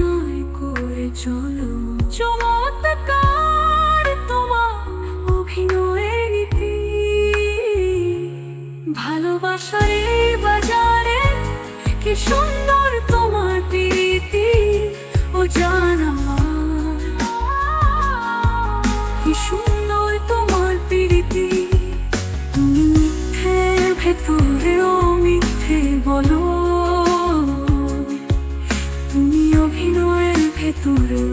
অভিনয় করে চলো। চমৎকার তোমার অভিনয়ের নীতি, ভালোবাসার এই বাজারে কি সুন্দর তোমার প্রীতি। ও জান আমার, কি সুন্দর তোমার প্রীতি। তুমি মিথ্যের ভেতরেও মিথ্যে বলো, তুমি অভিনয়ের ভেতরেও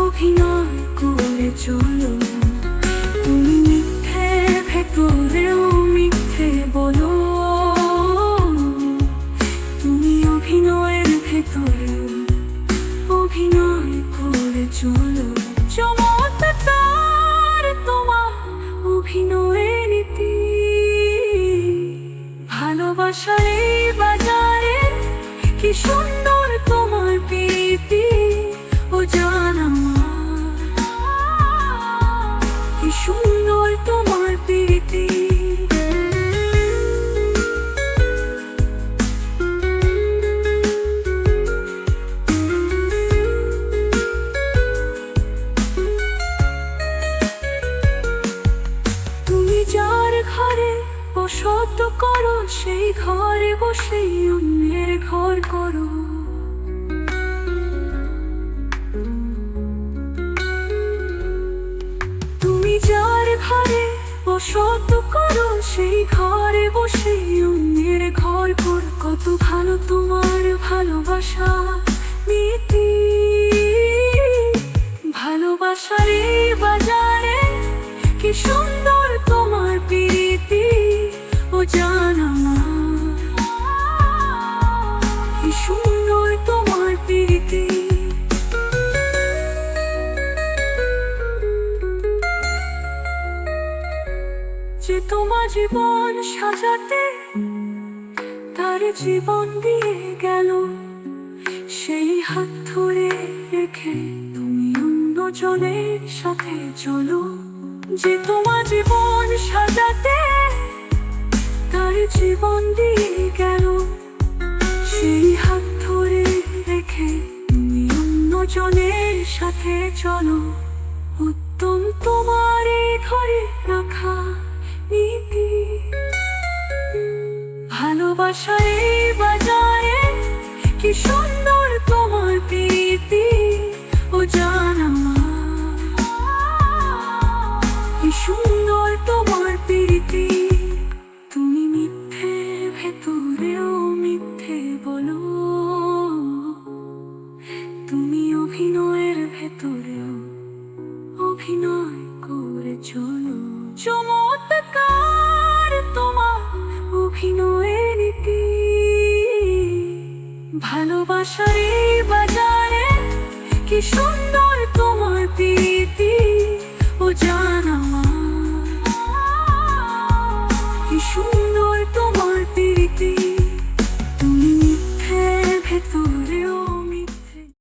অভিনয় করে চলো। তুমি মিথ্যের ভেতরেও মিথ্যে বলো, তুমি অভিনয়ের ভেতরেও অভিনয় করে চলো। চমৎকার তোমার অভিনয়ের নীতি, ভালোবাসার এই বাজারে কি সুন্দর তোমার প্রীতি। ও জান আমার, কি সুন্দর তোমার প্রীতি। তুমি যার ঘরে বসত করো, সেই ঘরে বসেই অন্যের ঘর করো। তুমি যার ঘরে বসত করো, সেই ঘরে বসেই অন্যের ঘর করো। কত ভালো তোমার ভালোবাসা নীতি, ভালোবাসার এই বাজারে কি সুন্দর তোমার প্রীতি। ও জান আমার, কি সুন্দর তোমার প্রীতি। যে তোমার জীবন সাজাতে তার জীবন দিয়ে গেল, সেই হাত ধরে রেখে তুমি অন্যজনের সাথে চলো। যে তোমার জীবন সাজাতে তার জীবন দিয়ে গেল, সেই হাত ধরে রেখে তুমি অন্যজনের সাথে চলো। উত্তম তোমার এই ধরে রাখা নীতি, ভালোবাসার এই বাজারে কি সুন্দর তোমার প্রীতি। ও জান আমার, কি সুন্দর তোমার প্রীতি। তুমি মিথ্যে ভেতরেও মিথ্যে বলো, তুমি অভিনয়ের ভেতরেও অভিনয় করে চলো। চমৎকার তোমার অভিনয়ের নীতি, ভালোবাসার এই বাজারে কি সুন্দর